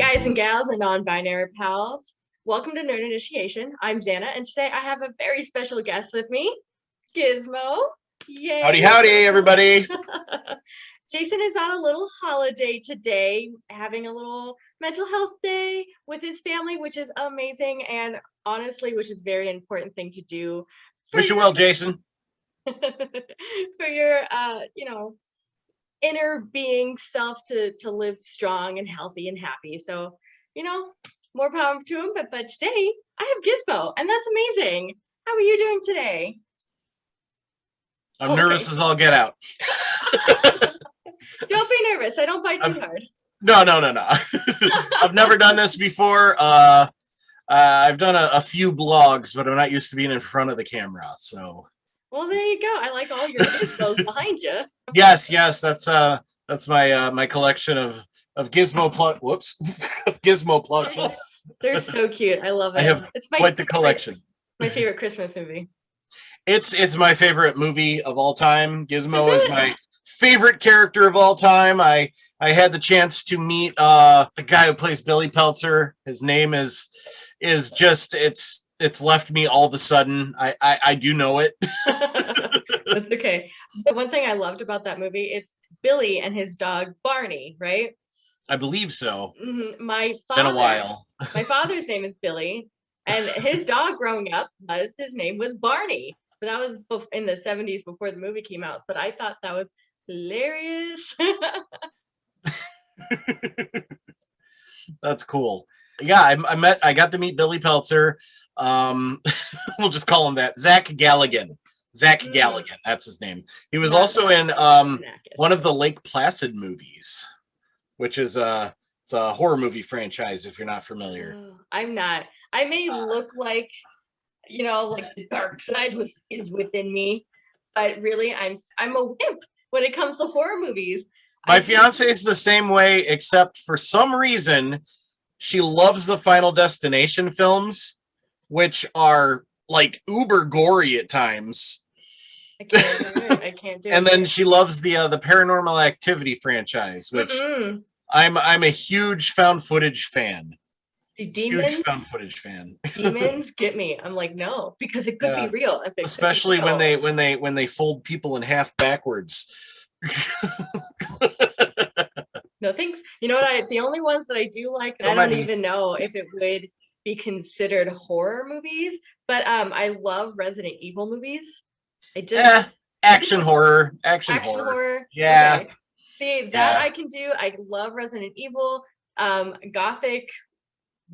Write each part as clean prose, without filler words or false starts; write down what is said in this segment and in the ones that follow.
guys and gals and non-binary pals. Welcome to Nerd Initiation. I'm Xana, and today I have a very special guest with me, Gizmo. Yay! Howdy, howdy, everybody. Jason is on a little holiday today, having a little mental health day with his family, which is amazing, and honestly, which is a very important thing to do. Wish you well, Jason. For your, inner being self to live strong and healthy and happy. So, more power to him. But today I have Gizmo, and that's amazing. How are you doing today? I'm nervous as all get out. Don't be nervous. I don't bite too hard. No. I've never done this before. I've done a few blogs, but I'm not used to being in front of the camera. So. Well, there you go. I like all your Gizmos behind you. Yes. That's my collection of Gizmo Gizmo plushes. They're so cute. I love it. I have quite the collection. My favorite Christmas movie. It's my favorite movie of all time. Gizmo is my favorite character of all time. I had the chance to meet the guy who plays Billy Peltzer. His name is just it's left me all of a sudden. I do know it. That's okay. The one thing I loved about that movie, it's Billy and his dog Barney, right? I believe so. Mm-hmm. Been a while. My father's name is Billy, and his dog growing up his name was Barney. But that was in the 70s before the movie came out. But I thought that was hilarious. That's cool. Yeah, I got to meet Billy Peltzer. We'll just call him that. Zach Galligan, that's his name. He was also in one of the Lake Placid movies, which is it's a horror movie franchise if you're not familiar. I'm not. I may look like like the dark side is within me, but really I'm a wimp when it comes to horror movies. My fiance is the same way, except for some reason she loves the Final Destination films, which are like uber gory at times. I can't do it. And then she loves the Paranormal Activity franchise, which I'm a huge found footage fan. Demons, huge found footage fan. Demons get me. I'm like, no, because it could be real. Especially when they fold people in half backwards. No thanks. You know what? The only ones that I do like, I don't even know if it would be considered horror movies, but I love Resident Evil movies. Action horror. Yeah. Okay. See, that I can do. I love Resident Evil. Gothic,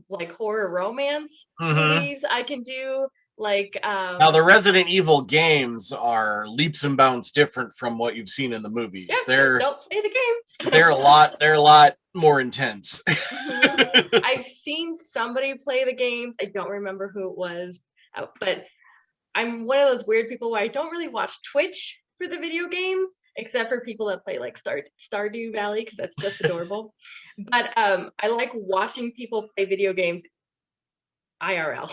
like horror romance movies I can do. Like now the Resident Evil games are leaps and bounds different from what you've seen in the movies. Don't play the game. They're a lot more intense. I've seen somebody play the games. I don't remember who it was, but I'm one of those weird people where I don't really watch Twitch for the video games, except for people that play like Stardew Valley, because that's just adorable. But I like watching people play video games IRL.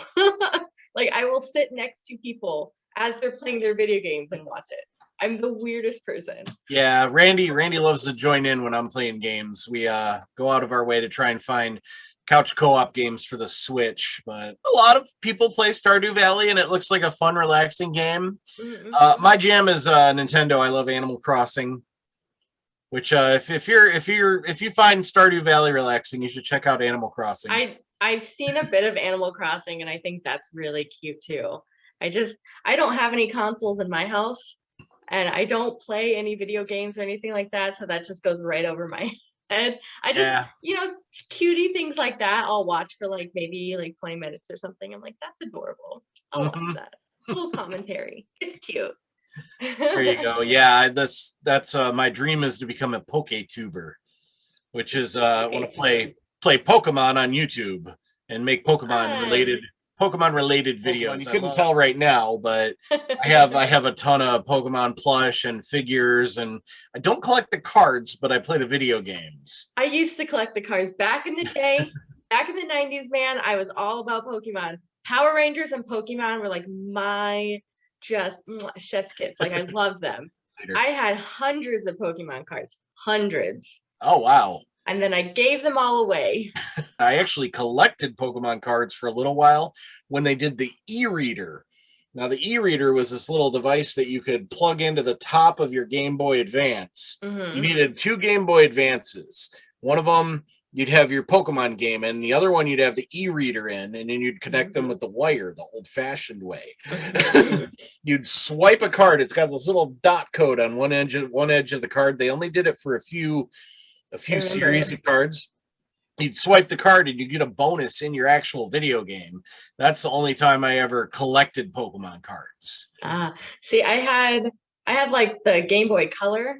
Like I will sit next to people as they're playing their video games and watch it. I'm the weirdest person. Yeah, Randy loves to join in when I'm playing games. We go out of our way to try and find couch co-op games for the Switch, but a lot of people play Stardew Valley and it looks like a fun, relaxing game. My jam is Nintendo. I love Animal Crossing, which if you find Stardew Valley relaxing, you should check out Animal Crossing. I've seen a bit of Animal Crossing and I think that's really cute too. I don't have any consoles in my house and I don't play any video games or anything like that, so that just goes right over my head. I just cutie things like that I'll watch for like maybe like 20 minutes or something. I'm like, that's adorable. I'll watch that. A little commentary. It's cute. There you go. Yeah, that's my dream is to become a PokeTuber, which is I want to play Pokemon on YouTube and make Pokemon related videos. You couldn't tell right now, but I have a ton of Pokemon plush and figures, and I don't collect the cards, but I play the video games. I used to collect the cards back in the day. Back in the 90s, man, I was all about Pokemon. Power Rangers and Pokemon were like my just chef's kiss. Like I loved them. I had hundreds of Pokemon cards. Hundreds. Oh wow. and then I gave them all away. I actually collected Pokemon cards for a little while when they did the e-reader. Now, the e-reader was this little device that you could plug into the top of your Game Boy Advance. You needed 2 Game Boy Advances. One of them, you'd have your Pokemon game in. The other one, you'd have the e-reader in, and then you'd connect them with the wire, the old-fashioned way. You'd swipe a card. It's got this little dot code on one edge of the card. They only did it for a few series of cards. You'd swipe the card and you get a bonus in your actual video game. That's the only time I ever collected Pokemon cards. See, I had like the Game Boy Color,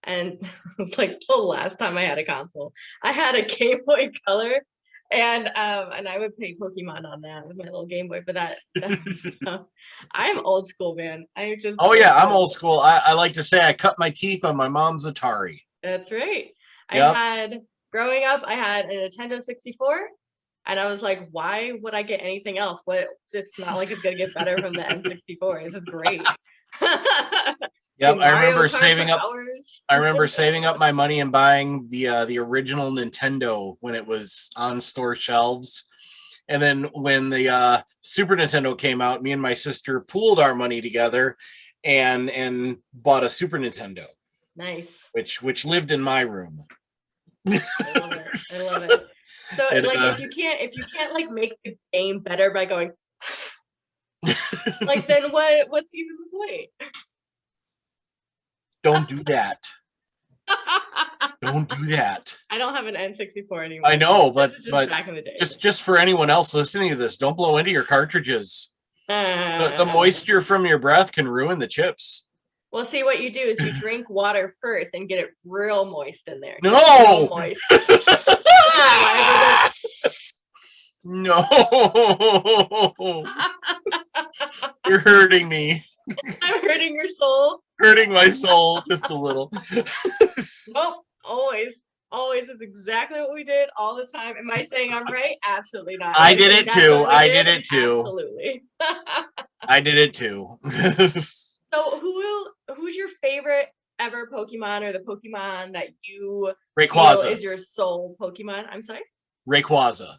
and it was like the last time I had a console. I had a Game Boy Color, and I would play Pokemon on that with my little Game Boy. But I'm old school, man. I'm old school. I like to say I cut my teeth on my mom's Atari. That's right. Yep. Growing up, I had a Nintendo 64, and I was like, why would I get anything else? But it's not like it's going to get better from the N64. This is great. Yep, I remember saving up my money and buying the original Nintendo when it was on store shelves. And then when the Super Nintendo came out, me and my sister pooled our money together and bought a Super Nintendo. Nice. Which lived in my room. I love it. So if you can't like make the game better by going like, then what's even the point? Don't do that. Don't do that. I don't have an N64 anymore. I know, but back in the day. Just for anyone else listening to this, don't blow into your cartridges. The moisture from your breath can ruin the chips. Well, see, what you do is you drink water first and get it real moist in there. No! Moist. No! You're hurting me. I'm hurting your soul. Hurting my soul just a little. Nope, always is exactly what we did all the time. Am I saying I'm right? Absolutely not. I did it too. Absolutely. I did it too. So who's your favorite ever Pokemon, or the Pokemon that you Rayquaza feel is your soul Pokemon? I'm sorry? Rayquaza.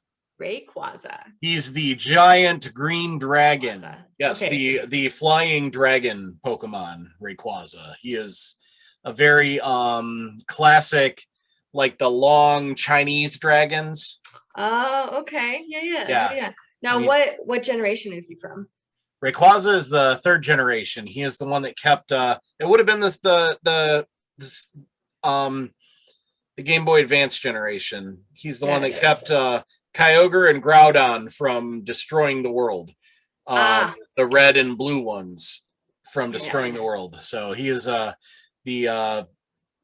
He's the giant green dragon. Yes, okay. the flying dragon Pokemon, Rayquaza. He is a very classic, like the long Chinese dragons. Oh, okay. Yeah. Now what generation is he from? Rayquaza is the 3rd generation. He is the one that kept it would have been the Game Boy Advance generation. He's the one that kept Kyogre and Groudon from destroying the world. The red and blue ones from destroying the world. So he is the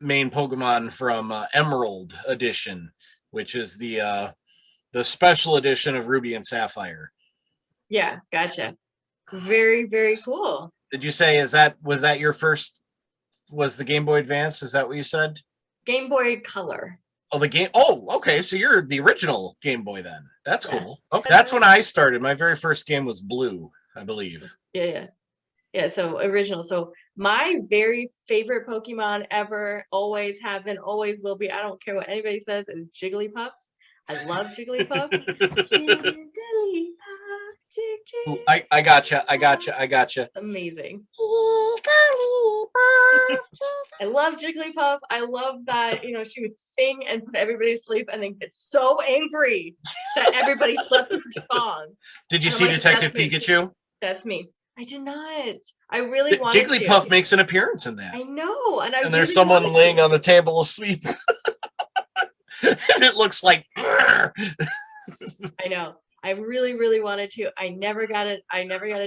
main Pokemon from Emerald Edition, which is the special edition of Ruby and Sapphire. Yeah, gotcha. Very, very cool. Did you say was that your first? Was the Game Boy Advance? Is that what you said? Game Boy Color. Oh, the game. Oh, okay. So you're the original Game Boy then. That's cool. Okay, that's when I started. My very first game was Blue, I believe. Yeah. So original. So my very favorite Pokemon ever, always have been, always will be. I don't care what anybody says. Is Jigglypuff. I love Jigglypuff. Jigglypuff. Ooh, I gotcha. Amazing. I love Jigglypuff. I love that, she would sing and put everybody to sleep and then get so angry that everybody slept with her song. Did you see Detective Pikachu? That's me. I did not. I really wanted Jigglypuff makes an appearance in that. I know. And there's someone laying on the table asleep. And it looks like I know. I really, really wanted to. I never got a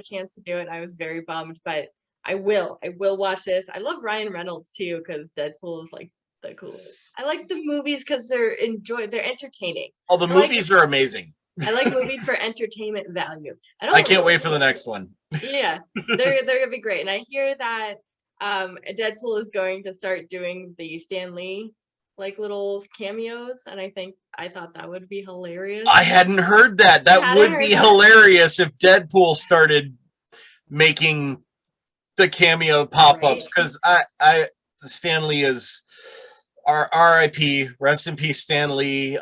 chance to do it. I was very bummed, but I will watch this. I love Ryan Reynolds too, because Deadpool is like the coolest. I like the movies because they're entertaining. Oh, the movies are amazing. I like movies for entertainment value. I can't wait for the next one. Yeah, they're gonna be great. And I hear that Deadpool is going to start doing the Stan Lee little cameos, and I thought that would be hilarious. I hadn't heard that. That would be hilarious if Deadpool started making the cameo pop-ups, because I Stan Lee is R.I.P. Rest in peace, Stan Lee.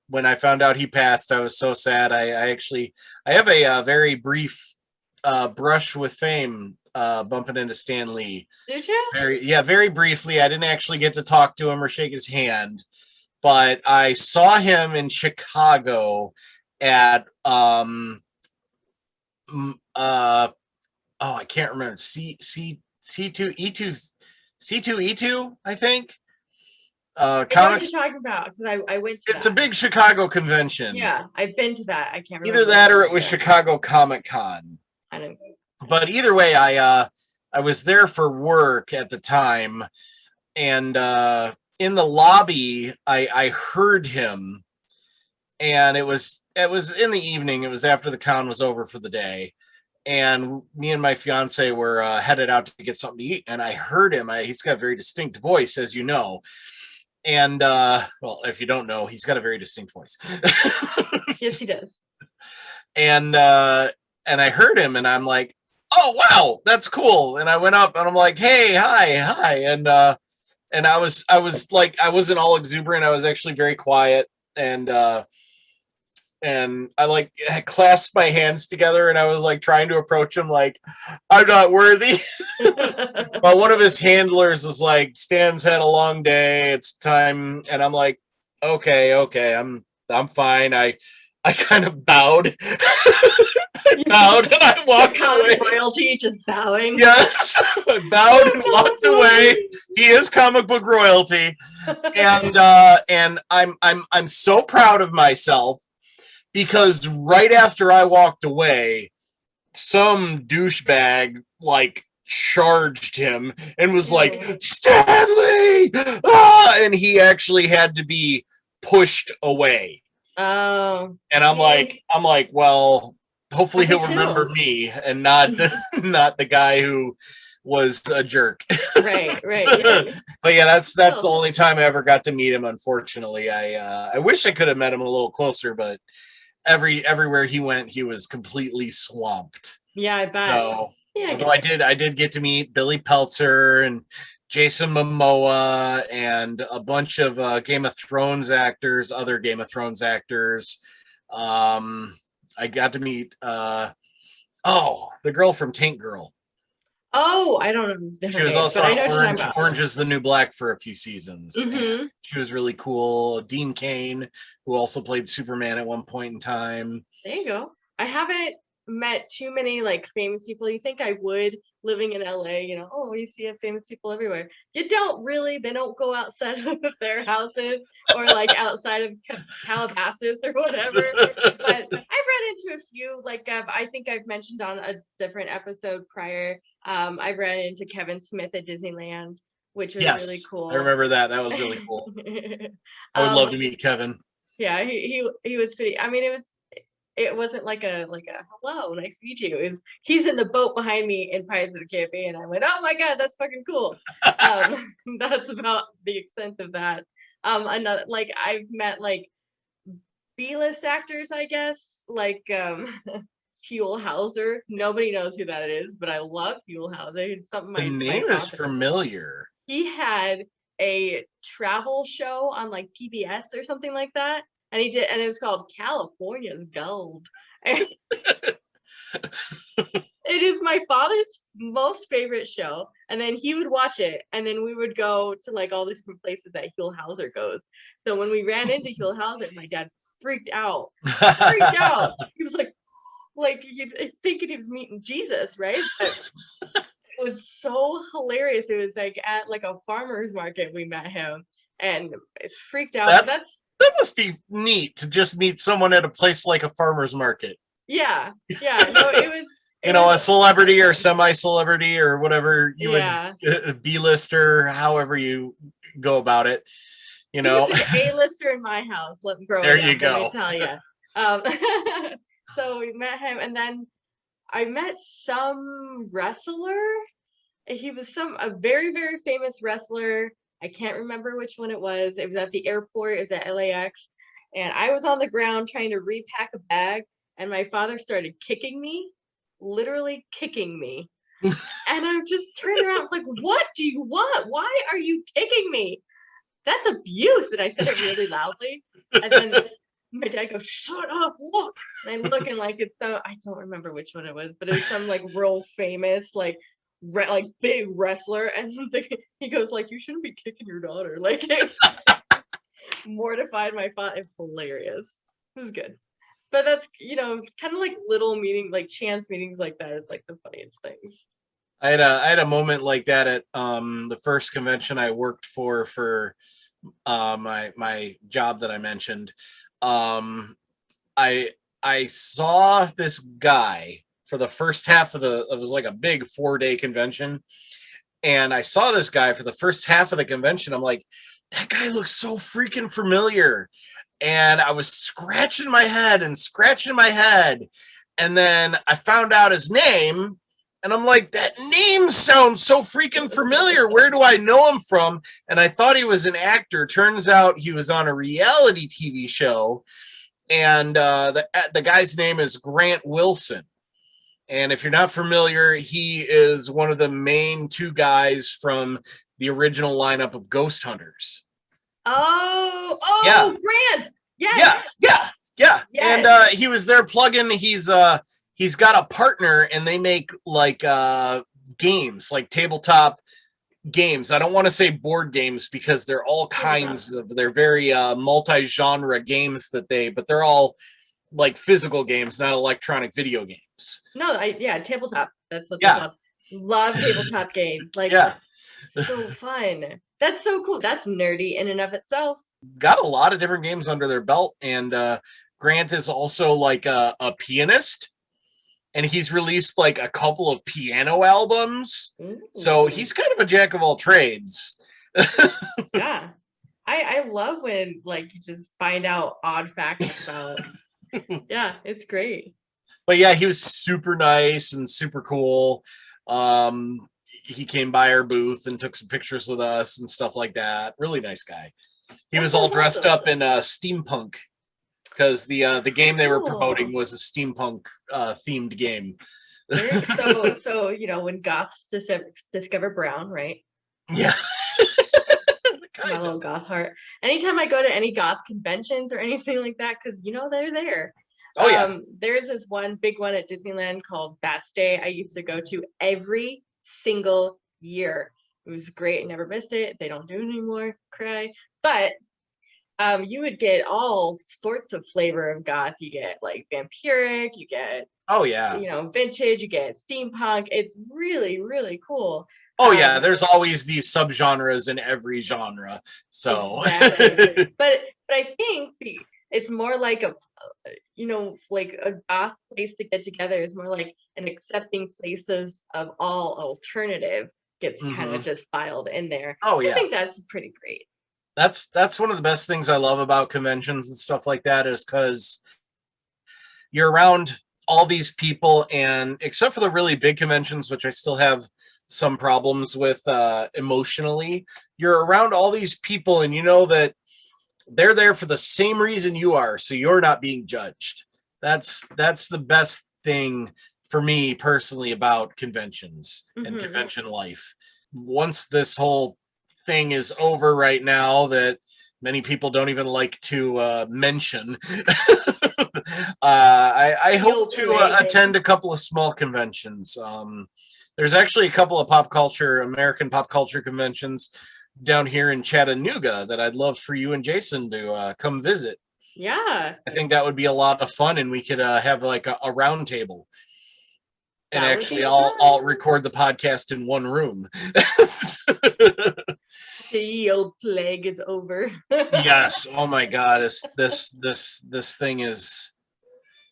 When I found out he passed, I was so sad. I have a very brief brush with fame, bumping into Stan Lee. Did you? Very briefly. I didn't actually get to talk to him or shake his hand, but I saw him in Chicago at I can't remember, C2E2, I think. I know what Comics. you're talking about because I went to It's that. a big Chicago convention. Yeah, I've been to that. I can't remember. Either that or it was Chicago Comic Con. I don't. But either way, I was there for work at the time, and in the lobby, I heard him, and it was in the evening. It was after the con was over for the day, and me and my fiance were headed out to get something to eat, and I heard him. He's got a very distinct voice, as you know. And well, if you don't know, he's got a very distinct voice. Yes, he does. And I heard him, and I'm like, "Oh wow, that's cool." And I went up, and I'm like, "Hey, hi," and I was like, I wasn't all exuberant. I was actually very quiet, and I like clasped my hands together, and I was like trying to approach him, like, I'm not worthy. But one of his handlers was like, Stan's had a long day, it's time. And I'm like, okay, I'm fine. I kind of bowed. I bowed and I walked away. Royalty, just bowing. Yes, I bowed and walked away. He is comic book royalty, and I'm so proud of myself, because right after I walked away, some douchebag like charged him and was like, Stanley! Ah! And he actually had to be pushed away. Oh. And I'm like, well, hopefully he'll remember me and not the guy who was a jerk. Right. Yeah. But yeah, that's the only time I ever got to meet him. Unfortunately, I wish I could have met him a little closer, but everywhere he went, he was completely swamped. Yeah, I bet. So, although I did get to meet Billy Peltzer and Jason Momoa and a bunch of other Game of Thrones actors. I got to meet the girl from Tank Girl. Oh, I don't know. She was also on Orange is the New Black for a few seasons. Mm-hmm. She was really cool. Dean Cain, who also played Superman at one point in time. There you go. I haven't met too many like famous people. You think I would, living in LA, you see famous people everywhere. You don't really. They don't go outside of their houses or like outside of Calabasas or whatever. But I've run into a few, like I think I've mentioned on a different episode prior. I've ran into Kevin Smith at Disneyland, which was really cool. I remember that. That was really cool. I would love to meet Kevin. Yeah, he was pretty. I mean, it wasn't like a hello, nice to meet you. He's in the boat behind me in Pirates of the Caribbean. I went, oh my god, that's fucking cool. That's about the extent of that. Another, like, I've met like B-list actors, I guess, like Huell Hauser. Nobody knows who that is, but I love Huell Hauser. He's something the name is familiar. He had a travel show on like PBS or something like that. And he did, and it was called California's Gold. It is my father's most favorite show. And then he would watch it, and then we would go to like all the different places that Huell Hauser goes. So when we ran into Huell Hauser, my dad freaked out. He was like thinking he was meeting Jesus, right? But it was so hilarious. It was like at like a farmer's market we met him, and it freaked out. That must be neat to just meet someone at a place like a farmer's market. Yeah. No, it was. A celebrity or semi-celebrity or whatever you would B-lister, however you go about it. He was an A-lister in my house. There you go. Let me tell you. So we met him, and then I met some wrestler. He was a very, very famous wrestler. I can't remember which one it was. It was at the airport. It was at LAX. And I was on the ground trying to repack a bag. And my father started kicking me, literally kicking me. And I just turned around. I was like, what do you want? Why are you kicking me? that's abuse. And I said it really loudly. And then my dad goes, shut up, look. And I look and like it's so I don't remember which one it was, but it was some like real famous like big wrestler. And he goes like, you shouldn't be kicking your daughter. Like it mortified my father. It's hilarious. It was good. But that's kind of like little meeting, like chance meetings like that is like the funniest things. I had a moment like that at the first convention I worked for my job that I mentioned. I saw this guy for the first half of it was like a big 4-day convention. And I saw this guy for the first half of the convention. I'm like, that guy looks so freaking familiar. And I was scratching my head. And then I found out his name. And I'm like, that name sounds so freaking familiar. Where do I know him from? And I thought he was an actor. Turns out he was on a reality TV show. And the guy's name is Grant Wilson. And if you're not familiar, he is one of the main 2 guys from the original lineup of Ghost Hunters. Oh, yeah. Grant. Yes. Yeah. Yes. And he was there plugging. He's got a partner, and they make like games, like tabletop games. I don't want to say board games because they're all kinds of, they're very multi-genre games but they're all like physical games, not electronic video games. No, tabletop. That's what they're called. Love tabletop games. Like, so fun. That's so cool. That's nerdy in and of itself. Got a lot of different games under their belt, and Grant is also like a pianist, and he's released like a couple of piano albums. Ooh. So he's kind of a jack of all trades. Yeah. I love when like you just find out odd facts about yeah, it's great. But yeah, he was super nice and super cool. He came by our booth and took some pictures with us and stuff like that. Really nice guy. He was all dressed up in steampunk because the game they were promoting was a steampunk themed game. So when goths discover brown, right? Yeah. My little goth heart. Anytime I go to any goth conventions or anything like that, because they're there. Oh yeah. There's this one big one at Disneyland called Bats Day. I used to go to every single year. It was great. I never missed it. They don't do it anymore. Cry. But you would get all sorts of flavor of goth. You get like vampiric. You get vintage. You get steampunk. It's really, really cool. Oh yeah, there's always these subgenres in every genre. So, exactly. but I think it's more like like a goth place to get together is more like an accepting places of all alternative gets kind of just filed in there. Oh yeah, I think that's pretty great. That's one of the best things I love about conventions and stuff like that is because you're around all these people, and except for the really big conventions, which I still have some problems with emotionally, you're around all these people and you know that they're there for the same reason you are, so you're not being judged. That's the best thing for me personally about conventions and convention life. Once this whole thing is over right now that many people don't even like to mention, I hope to attend a couple of small conventions. There's actually a couple of American pop culture conventions down here in Chattanooga that I'd love for you and Jason to come visit. Yeah. I think that would be a lot of fun, and we could have like a round table. And actually, I'll record the podcast in one room. The old plague is over. Yes. Oh my God. This thing is.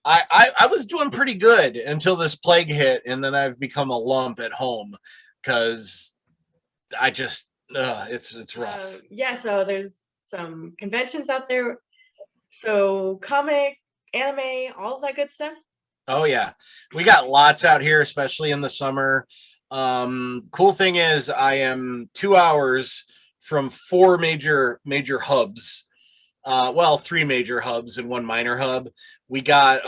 I was doing pretty good until this plague hit, and then I've become a lump at home because I just it's rough. So there's some conventions out there. So comic, anime, all of that good stuff. Oh yeah, we got lots out here, especially in the summer. Cool thing is I am 2 hours from 4 major hubs. 3 major hubs and 1 minor hub. We got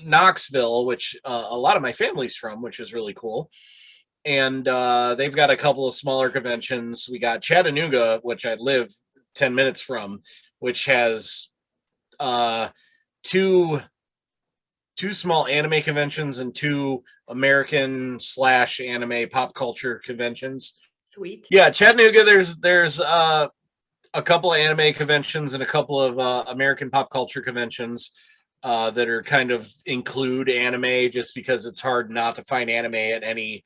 Knoxville, which a lot of my family's from, which is really cool. And they've got a couple of smaller conventions. We got Chattanooga, which I live 10 minutes from, which has two small anime conventions and two American/anime pop culture conventions. Sweet. Yeah, Chattanooga. There's a couple of anime conventions and a couple of American pop culture conventions that are kind of include anime, just because it's hard not to find anime at any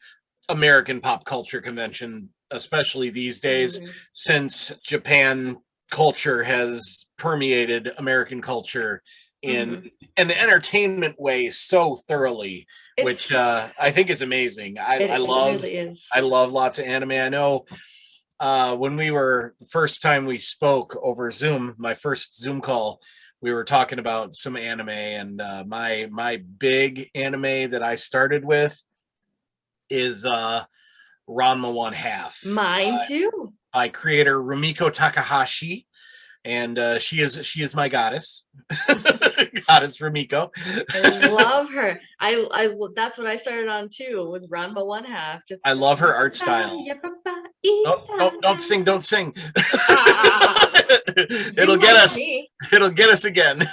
American pop culture convention, especially these days, since Japan culture has permeated American culture in an entertainment way so thoroughly, which I think is amazing. I love really is. I love lots of anime. I know when the first time we spoke over Zoom, my first Zoom call, we were talking about some anime, and my big anime that I started with is Ranma 1/2. Mine too. By creator Rumiko Takahashi, and she is my goddess, goddess Rumiko. I love her. I that's what I started on too. Was Ranma 1/2. Just I love her art style. Oh, don't sing! Don't sing! It'll get us. Me. It'll get us again.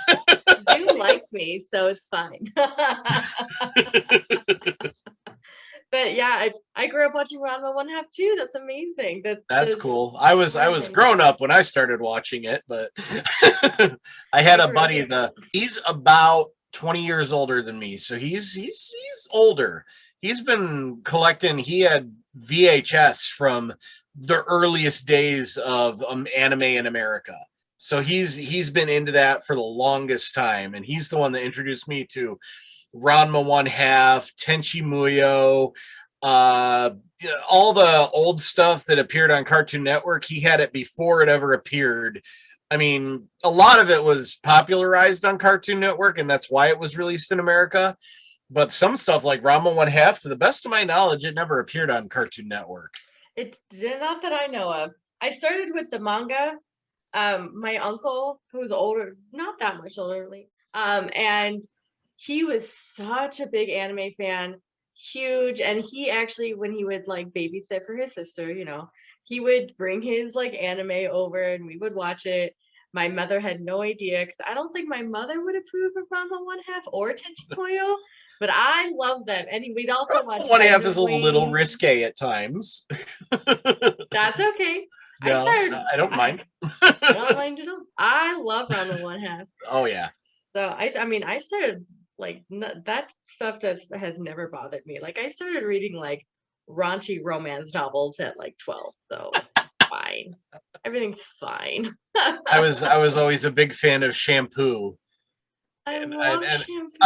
Zoom likes me, so it's fine. But yeah, I grew up watching Ranma 1/2 too. That's amazing. That's cool. I was grown up when I started watching it, but I had a buddy. He's about 20 years older than me, so he's older. He's been collecting. He had VHS from the earliest days of anime in America. So he's been into that for the longest time, and he's the one that introduced me to Ranma 1/2, Tenchi Muyo, all the old stuff that appeared on Cartoon Network. He had it before it ever appeared. I mean, a lot of it was popularized on Cartoon Network, and that's why it was released in America. But some stuff like Ranma 1/2, to the best of my knowledge, it never appeared on Cartoon Network. It did not, that I know of. I started with the manga. My uncle, who's older, not that much older, and he was such a big anime fan, huge. And he actually, when he would like babysit for his sister, he would bring his like anime over and we would watch it. My mother had no idea, because I don't think my mother would approve of Ranma 1/2 or Tenchi Muyo, but I love them. And we'd also watch 1/2 is a little risque at times. That's okay. No, I don't mind. I don't mind at all. I love Ranma 1/2. Oh yeah. So I started like that stuff has never bothered me. Like I started reading like raunchy romance novels at like 12, so fine. Everything's fine. I was always a big fan of Shampoo. I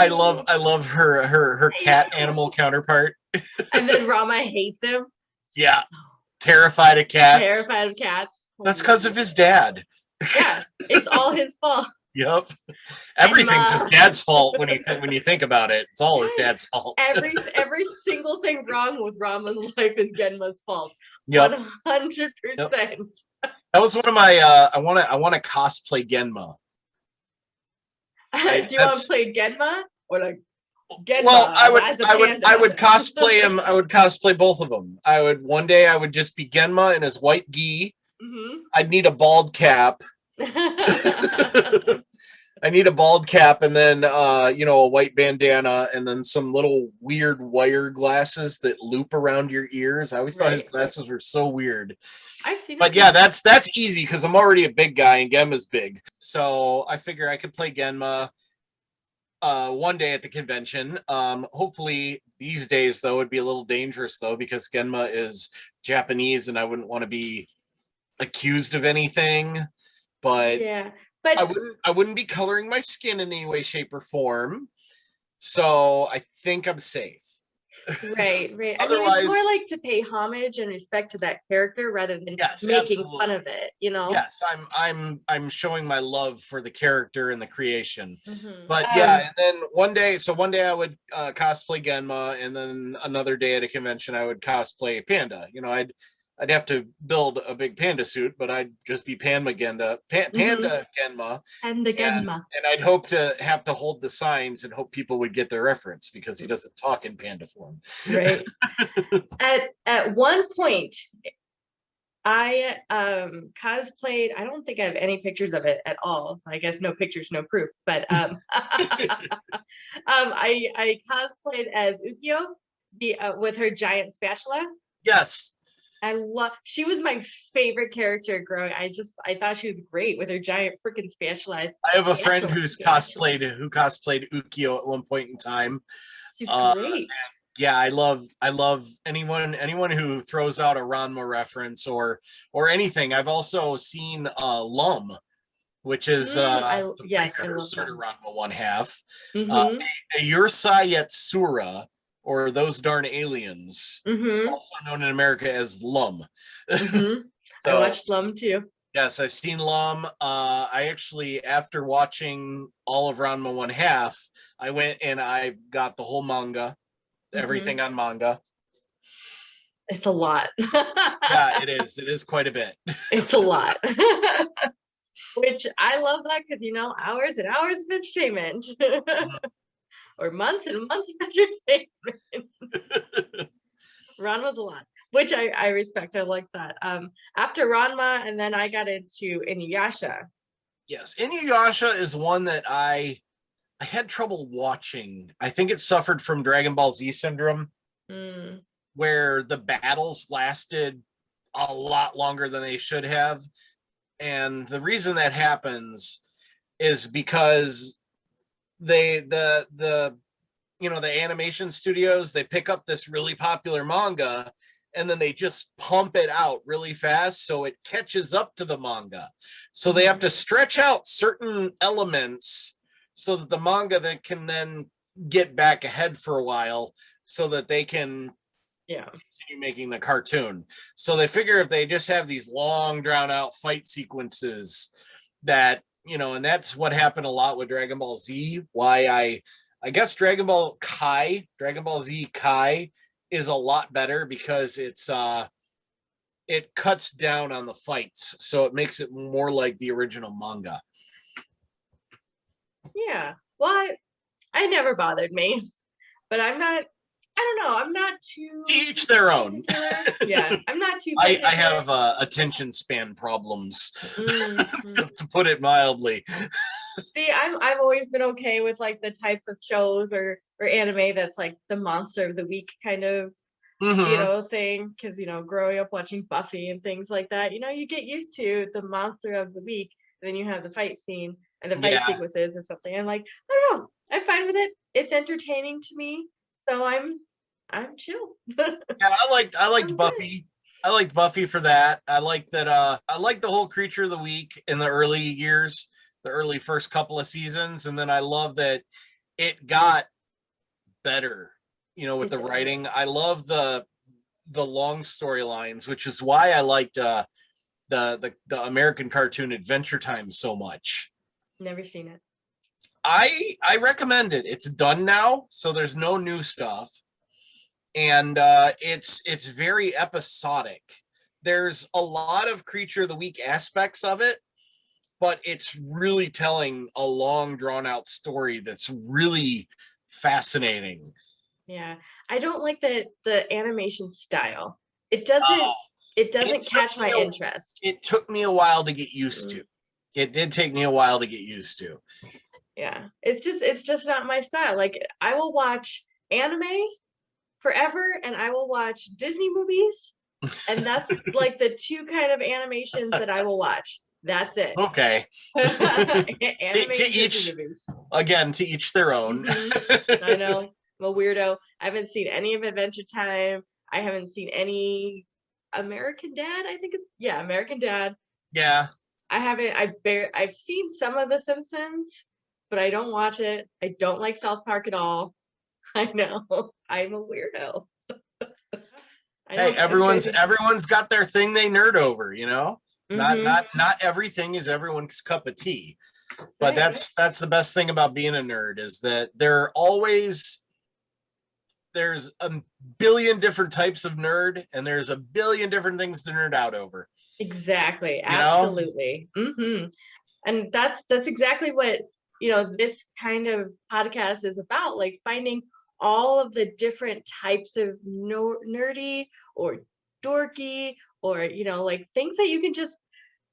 love her cat animal counterpart. And then Rama hates him. Yeah. Terrified of cats. Terrified of cats. That's because of his dad. Yeah, it's all his fault. Yep. Everything's his dad's fault when you think about it. It's all his dad's fault. Every single thing wrong with Rama's life is Genma's fault. Yep. 100%. Yep. That was one of my I want to cosplay Genma. Do you want to play Genma or like Genma? Well, I would cosplay him. I would cosplay both of them. One day I would just be Genma in his white gi. Mm-hmm. I'd need a bald cap. I need a bald cap, and then a white bandana, and then some little weird wire glasses that loop around your ears. I always thought his glasses were so weird. I've seen but yeah, that's easy because I'm already a big guy and Genma's big. So I figure I could play Genma one day at the convention. Hopefully these days though it'd be a little dangerous though, because Genma is Japanese and I wouldn't want to be accused of anything. But yeah, but I wouldn't be coloring my skin in any way, shape, or form. So I think I'm safe. Right. Otherwise, I mean, it's more like to pay homage and respect to that character rather than making fun of it, Yes, I'm showing my love for the character and the creation. Mm-hmm. But yeah, and then one day I would cosplay Genma, and then another day at a convention I would cosplay Panda. I'd have to build a big panda suit, but I'd just be Panda Genma. And Genma. And I'd hope to have to hold the signs and hope people would get the reference because he doesn't talk in panda form. Right. At one point, I cosplayed. I don't think I have any pictures of it at all. So I guess no pictures, no proof. But I cosplayed as Ukyo, the with her giant spatula. Yes. She was my favorite character growing. I thought she was great with her giant freaking spatula. I have a friend who cosplayed Ukio at one point in time. She's great. Yeah, I love anyone who throws out a Ranma reference or anything. I've also seen Lum, which is the precursor to Ranma 1/2. A Yursai Yatsura, or Those Darn Aliens, also known in America as Lum. So, I watched Lum too. Yes, I've seen Lum. I actually, after watching all of Ranma 1/2, I went and I got the whole manga, everything on manga. It's a lot. Yeah, it is. It is quite a bit. It's a lot. Which I love that because, hours and hours of entertainment. Or months and months of entertainment. Ranma's a lot, which I respect. I like that. After Ranma, and then I got into Inuyasha. Yes, Inuyasha is one that I had trouble watching. I think it suffered from Dragon Ball Z syndrome, where the battles lasted a lot longer than they should have. And the reason that happens is because the animation studios, they pick up this really popular manga and then they just pump it out really fast so it catches up to the manga. So they have to stretch out certain elements so that the manga that can then get back ahead for a while so that they can continue making the cartoon. So they figure if they just have these long drawn out fight sequences that, and that's what happened a lot with Dragon Ball Z. Why I guess Dragon Ball Z Kai is a lot better because it cuts down on the fights. So it makes it more like the original manga. Yeah. Well, I never bothered me, but I don't know. I'm not too. To each their own. Yeah, I'm not too. I have attention span problems, to put it mildly. See, I've always been okay with like the type of shows or anime that's like the monster of the week kind of thing, because growing up watching Buffy and things like that, you get used to the monster of the week, and then you have the fight scene and the fight sequences or something. I'm like, I don't know, I'm fine with it. It's entertaining to me, so I'm chill. Yeah, I liked Buffy. I liked Buffy for that. I liked that. I liked the whole Creature of the Week in the early years, the early first couple of seasons, and then I love that it got better. With the writing. I love the long storylines, which is why I liked the American cartoon Adventure Time so much. Never seen it. I recommend it. It's done now, so there's no new stuff. And it's very episodic. There's a lot of Creature of the Week aspects of it, but it's really telling a long, drawn-out story that's really fascinating. Yeah, I don't like the animation style. It doesn't catch my interest. It took me a while to get used to. It did take me a while to get used to. Yeah, it's just not my style. Like, I will watch anime forever and I will watch Disney movies, and that's like the two kind of animations that I will watch. That's it. Okay. To each their own. I know. I'm a weirdo. I haven't seen any of Adventure Time. I haven't seen any American Dad. I think it's American Dad. Yeah. I haven't. I've seen some of The Simpsons, but I don't watch it. I don't like South Park at all. I know. I'm a weirdo. Hey, everyone's got their thing they nerd over, Not everything is everyone's cup of tea. But that's the best thing about being a nerd, is that there's a billion different types of nerd, and there's a billion different things to nerd out over. Exactly. Absolutely. And that's exactly what this kind of podcast is about, like finding all of the different types of nerdy or dorky or like things that you can just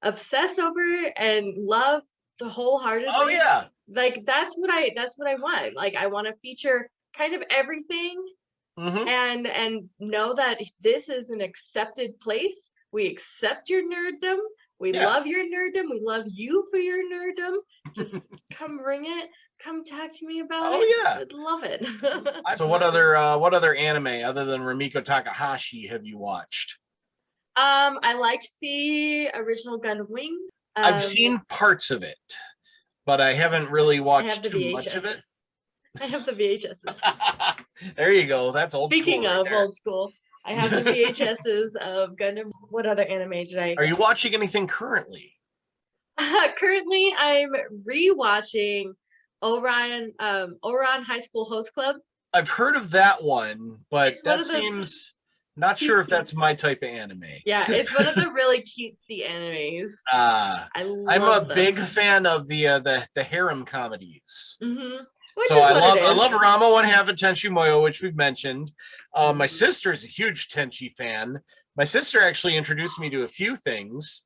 obsess over and love wholeheartedly. Oh yeah. Like that's what I want. Like I want to feature kind of everything and know that this is an accepted place. We accept your nerddom. We love your nerddom. We love you for your nerddom. Just come bring it. Come talk to me about it. Oh yeah. I'd love it. So what other anime other than Rumiko Takahashi have you watched? I liked the original Gundam Wings. I've seen parts of it, but I haven't really watched too VHS. much of it. I have the VHSs. There you go. That's old Speaking school. Speaking of old school, I have the VHSs of Gundam. What other anime did I? Are you watching anything currently? Currently, I'm rewatching Orion High School Host Club. I've heard of that one, but that seems not sure if that's my type of anime. Yeah, it's one of the really cutesy animes. I'm a big fan of the harem comedies. Which so I love Rama One Half of Tenchi Muyo, which we've mentioned. My sister's a huge Tenchi fan. My sister actually introduced me to a few things.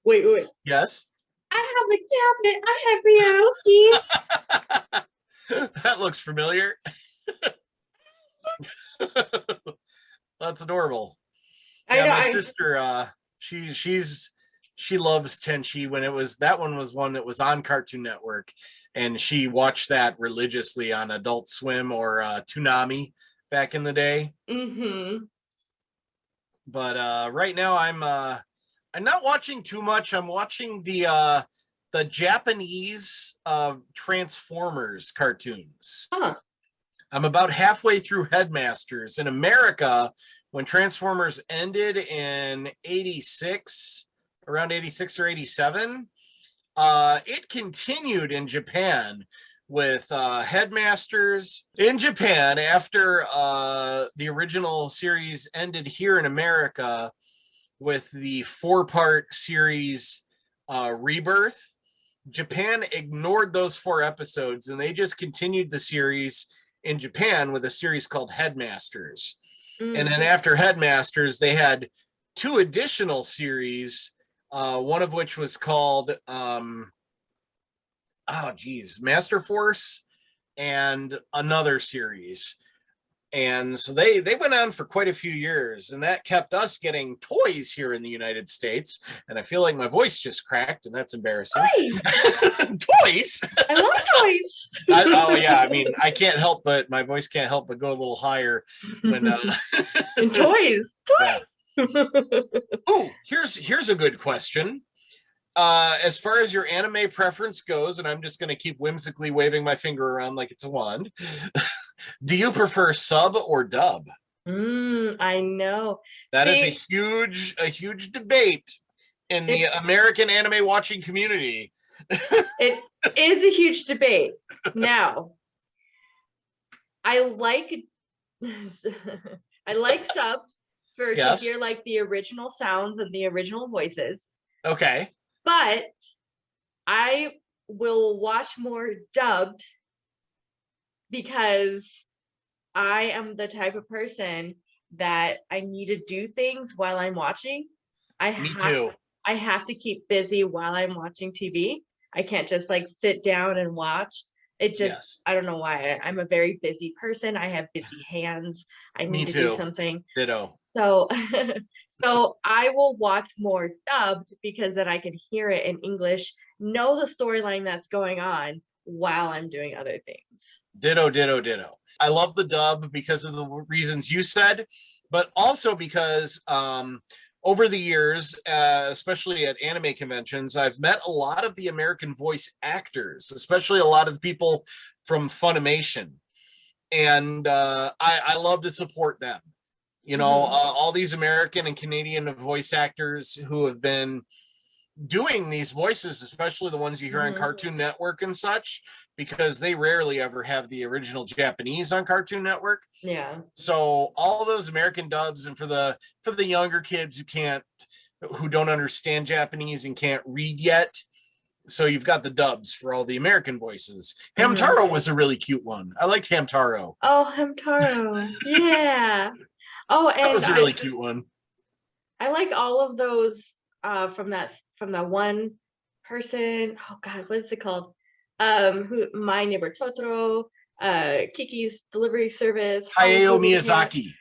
Wait. Yes. I have a cabinet. I have Ryoki. That looks familiar. That's adorable. My sister, she loves Tenchi. That one was one that was on Cartoon Network, and she watched that religiously on Adult Swim or Toonami back in the day. But right now I'm not watching too much. I'm watching the Japanese Transformers cartoons. I'm about halfway through Headmasters. In America, when Transformers ended in around 86 or 87, it continued in Japan with Headmasters. In Japan, after the original series ended here in America with the 4-part series Rebirth, Japan ignored those 4 episodes and they just continued the series in Japan with a series called Headmasters. And then after Headmasters, they had 2 additional series, one of which was called Master Force, and another series. And so they went on for quite a few years, and that kept us getting toys here in the United States. And I feel like my voice just cracked, and that's embarrassing. Toys. I love toys. Oh yeah, I mean, I can't help but my voice can't help but go a little higher when and toys. Yeah. Oh, here's a good question. As far as your anime preference goes, and I'm just going to keep whimsically waving my finger around like it's a wand, do you prefer sub or dub? I know. That is a huge debate in the American anime watching community. It is a huge debate. Now, I like subbed to hear like the original sounds and the original voices. Okay. But I will watch more dubbed because I am the type of person that I need to do things while I'm watching. Me too. I have to keep busy while I'm watching TV. I can't just like sit down and watch. It just, I don't know why. I'm a very busy person. I have busy hands. I need to do something. Ditto. So I will watch more dubbed because then I can hear it in English, know the storyline that's going on while I'm doing other things. Ditto. I love the dub because of the reasons you said, but also because over the years, especially at anime conventions, I've met a lot of the American voice actors, especially a lot of people from Funimation. And I love to support them. You know, all these American and Canadian voice actors who have been doing these voices, especially the ones you hear on Cartoon Network and such, because they rarely ever have the original Japanese on Cartoon Network. Yeah. So all those American dubs, and for the younger kids who don't understand Japanese and can't read yet, so you've got the dubs for all the American voices. Hamtaro was a really cute one. I liked Hamtaro. Oh, Hamtaro. Yeah. Oh, and that was a really cute one. I like all of those from that one person. Oh God, what is it called? Who My Neighbor Totoro, Kiki's Delivery Service, Howl's Hayao Moving Castle. Miyazaki.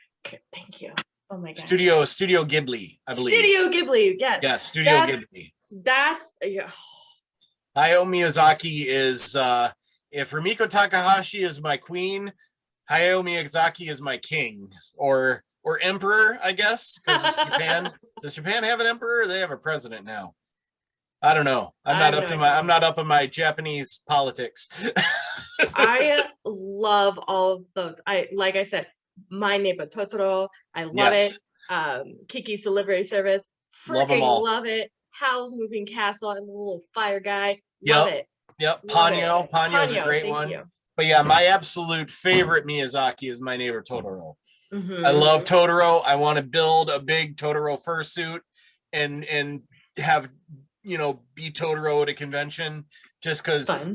Thank you. Oh my gosh. Studio Ghibli, I believe. Studio Ghibli, yes. Yeah, Studio Ghibli. That's yeah. Hayao Miyazaki is if Rumiko Takahashi is my queen, Hayao Miyazaki is my king or emperor, I guess, because it's Japan. Does Japan have an emperor? Or they have a president now. I don't know. I'm not up in my Japanese politics. I love all of those. Like I said, My Neighbor Totoro. I love it. Kiki's Delivery Service. Freaking love it. Howl's Moving Castle and the little fire guy. Love it. Yep. Ponyo's a great one. You. But yeah, my absolute favorite Miyazaki is My Neighbor Totoro. Mm-hmm. I love Totoro. I want to build a big Totoro fursuit and have be Totoro at a convention, just because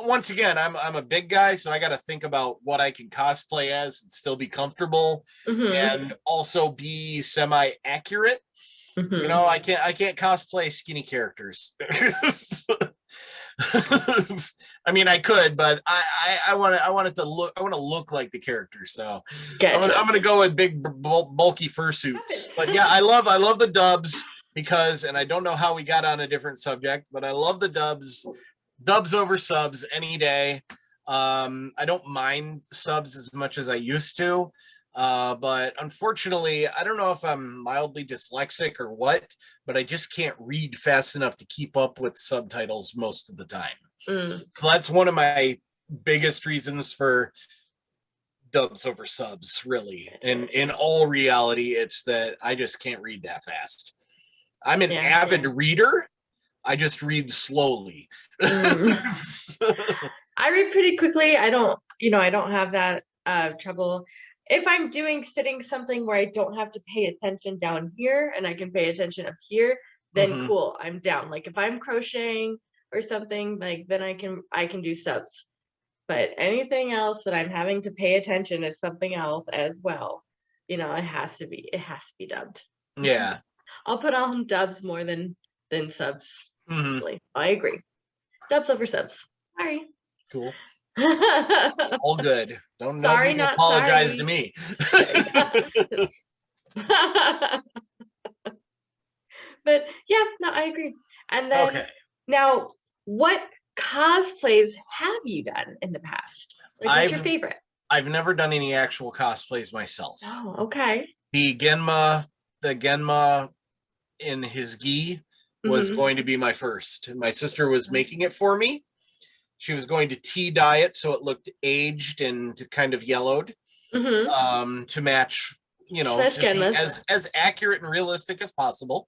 once again I'm a big guy, so I got to think about what I can cosplay as and still be comfortable and also be semi accurate. I can't cosplay skinny characters. I mean, I could, but I want to look like the character. So I'm gonna go with big bulky fursuits. But yeah, I love the dubs because, and I don't know how we got on a different subject, but I love the dubs over subs any day. I don't mind subs as much as I used to. But unfortunately, I don't know if I'm mildly dyslexic or what, but I just can't read fast enough to keep up with subtitles most of the time. So that's one of my biggest reasons for dubs over subs, really. And in all reality, it's that I just can't read that fast. I'm an avid reader. I just read slowly. I read pretty quickly. I don't have that trouble. If I'm sitting something where I don't have to pay attention down here and I can pay attention up here, then cool, I'm down. Like if I'm crocheting or something, like then I can do subs. But anything else that I'm having to pay attention is something else as well. It has to be dubbed. Yeah. I'll put on dubs more than subs. I agree. Dubs over subs. Sorry. Cool. All good. Don't sorry, not apologize sorry. to me. But yeah, no, I agree. And then now, what cosplays have you done in the past? Like, what's your favorite? I've never done any actual cosplays myself. Oh, okay. The Genma in his gi was going to be my first. My sister was making it for me. She was going to tea dye it so it looked aged and kind of yellowed to match, as accurate and realistic as possible.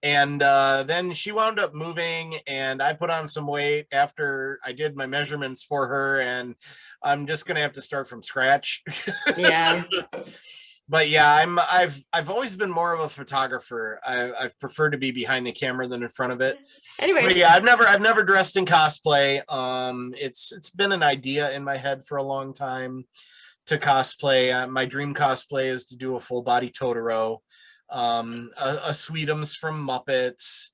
And then she wound up moving, and I put on some weight after I did my measurements for her, and I'm just gonna have to start from scratch. Yeah. But yeah, I've always been more of a photographer. I've preferred to be behind the camera than in front of it. Anyway, but yeah, I've never dressed in cosplay. It's been an idea in my head for a long time to cosplay. My dream cosplay is to do a full body Totoro, a Sweetums from Muppets,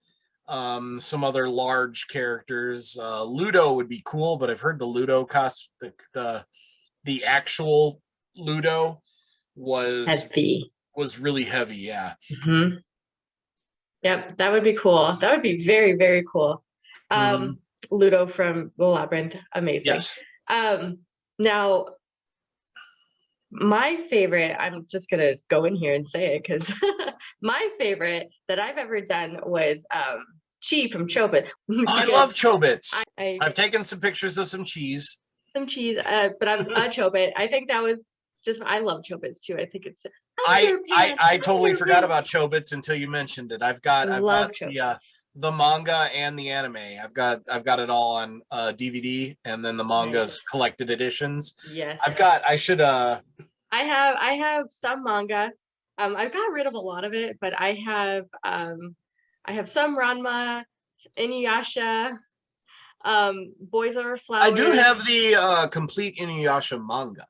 some other large characters. Ludo would be cool, but I've heard the Ludo the actual Ludo was really heavy. Yeah. Yep, that would be cool. That would be very, very cool. Ludo from the Labyrinth, amazing. Yes. Now, my favorite, I'm just gonna go in here and say it because my favorite that I've ever done was Chi from Chobits. I love Chobits. I've taken some pictures of some cheese. But I was a Chobit. I think that was I love Chobits too. I think it's I totally forgot about Chobits until you mentioned it. I've got the manga and the anime. I've got it all on DVD, and then the manga's collected editions. Yes. I have some manga. I've got rid of a lot of it, but I have some Ranma, Inuyasha, Boys Over Flowers. I do have the complete Inuyasha manga.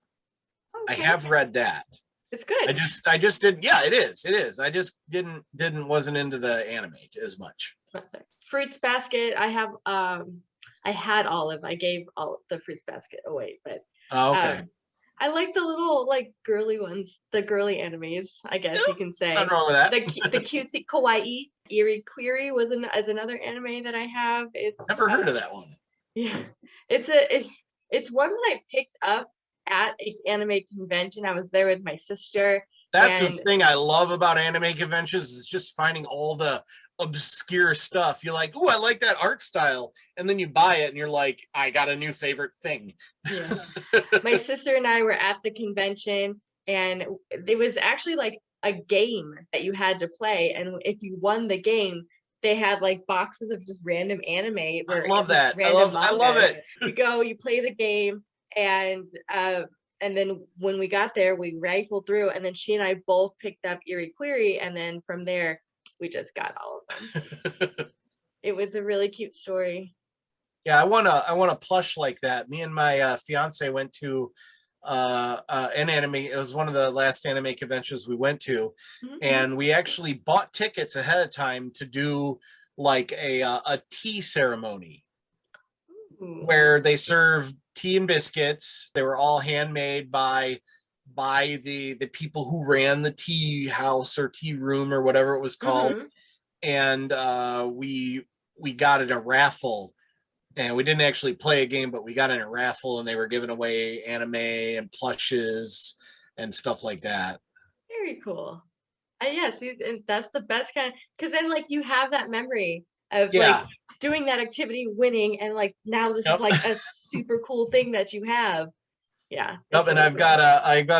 Okay. I have read that. It's good. I just didn't. Yeah, it is. I just wasn't into the anime as much. Fruits basket. I had olive. I gave all the fruits basket away, but Oh, okay. I like the little like girly ones, the girly animes, I guess you can say. Nothing wrong with that. The cutesy kawaii. Iri Query is another anime that I have. It's Never heard of that one. Yeah, it's one that I picked up at an anime convention. I was there with my sister. That's the thing I love about anime conventions is just finding all the obscure stuff. You're like, oh, I like that art style. And then you buy it and you're like, I got a new favorite thing. Yeah. My sister and I were at the convention, and it was actually like a game that you had to play. And if you won the game, they had like boxes of just random anime. I love that. I love it. You go, you play the game, and then when we got there, we rifled through, and then she and I both picked up Iri Query, and then from there, we just got all of them. It was a really cute story. Yeah, I want a plush like that. Me and my fiance went to an anime. It was one of the last anime conventions we went to, and we actually bought tickets ahead of time to do like a tea ceremony where they serve tea and biscuits. They were all handmade by the people who ran the tea house or tea room or whatever it was called. And we got in a raffle, and we didn't actually play a game, but we got in a raffle, and they were giving away anime and plushes and stuff like that. Very cool. Yeah, see, and that's the best kind, because then like you have that memory of like doing that activity, winning, and like now this is like a super cool thing that you have. Yeah. Yep, and I've got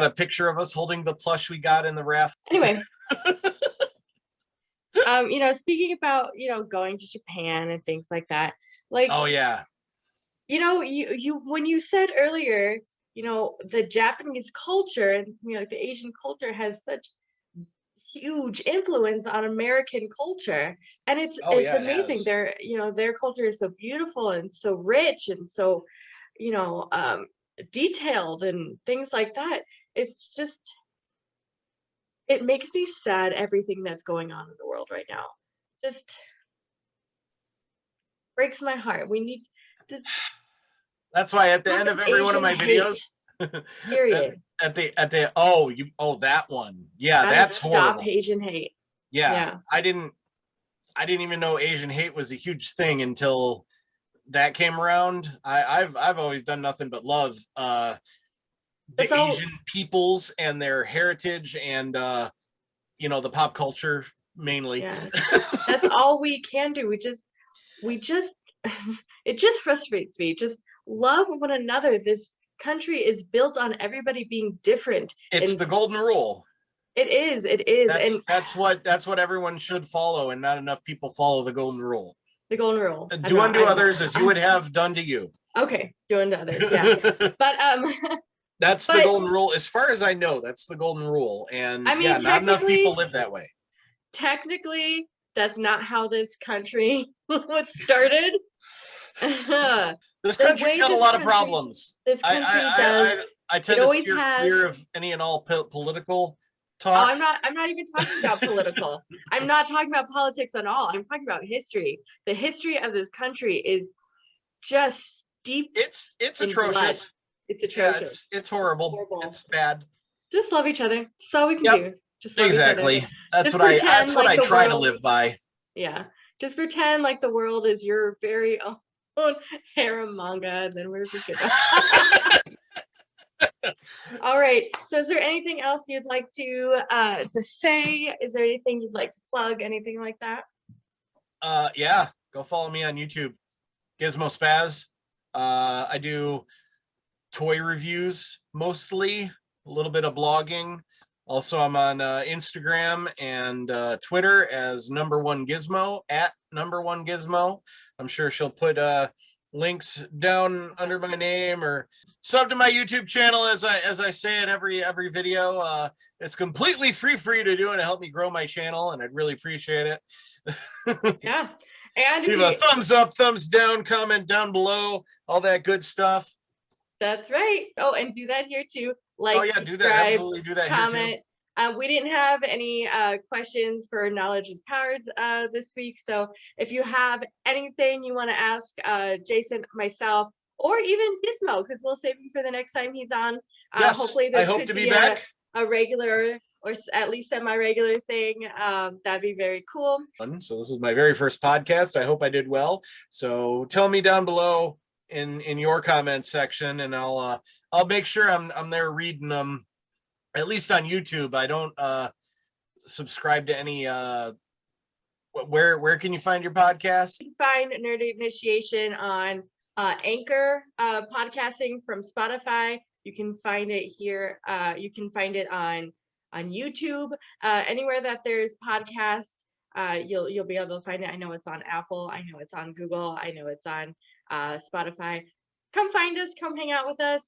a picture of us holding the plush we got in the raffle. Anyway. Speaking about, going to Japan and things like that, like, oh yeah, you when you said earlier, the Japanese culture and like the Asian culture has such huge influence on American culture, and it's amazing. Their culture is so beautiful and so rich and so, detailed and things like that. It's just, it makes me sad, everything that's going on in the world right now. Just breaks my heart. We need to. That's why at the end of every one of my videos, period. at the that one. Yeah, that's horrible. Stop Asian hate. Yeah. I didn't even know Asian hate was a huge thing until that came around. I've always done nothing but love the Asian peoples and their heritage and the pop culture mainly. Yeah. That's all we can do. We just it just frustrates me. Just love one another. This country is built on everybody being different. It's the golden rule. It is. That's what everyone should follow, and not enough people follow the golden rule. The golden rule. Do unto others as you would have done to you. Okay, do unto others. Yeah. But that's the golden rule. As far as I know, that's the golden rule. And not enough people live that way. Technically, that's not how this country was started. This country's got a lot of problems. This country does. I tend to steer clear of any and all political talk. Oh, I'm not even talking about political. I'm not talking about politics at all. I'm talking about history. The history of this country is just steeped. It's atrocious. Blood. It's atrocious. Yeah, it's horrible. It's bad. Just love each other. That's all we can do. Just love exactly. Each other. That's what I try to live by. Yeah. Just pretend like the world is your very own harem manga, and then we're just good. All right. So is there anything else you'd like to say? Is there anything you'd like to plug? Anything like that? Yeah. Go follow me on YouTube. Gizmo Spaz. I do toy reviews mostly, a little bit of blogging. Also, I'm on Instagram and Twitter as #1Gizmo, at #1Gizmo. I'm sure she'll put links down under my name, or sub to my YouTube channel as I say in every video. It's completely free for you to do, and to help me grow my channel, and I'd really appreciate it. Yeah. And leave a thumbs up, thumbs down, comment down below, all that good stuff. That's right. Oh, and do that here too. like, Oh yeah, do that. subscribe, Absolutely do that here too. comment. We didn't have any questions for Knowledge is Powered this week. So if you have anything you want to ask Jason, myself, or even Gizmo, because we'll save him for the next time he's on. Yes, Hopefully I this hope could to be be back. a regular or at least semi-regular thing. That'd be very cool. So this is my very first podcast. I hope I did well. So tell me down below in your comments section, and I'll make sure I'm there reading them. At least on YouTube. I don't subscribe to any where can you find your podcast? You can find Nerd Initiation on Anchor podcasting from Spotify. You can find it here. You can find it on YouTube. Anywhere that there's podcasts, you'll be able to find it. I know it's on Apple. I know it's on Google. I know it's on Spotify. Come find us. Come hang out with us.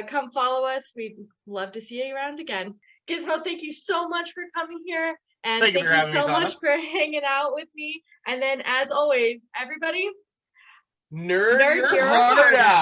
Come follow us. We'd love to see you around again. Gizmo, thank you so much for coming here. And thank you so much for hanging out with me. And then, as always, everybody, nerd your heart out.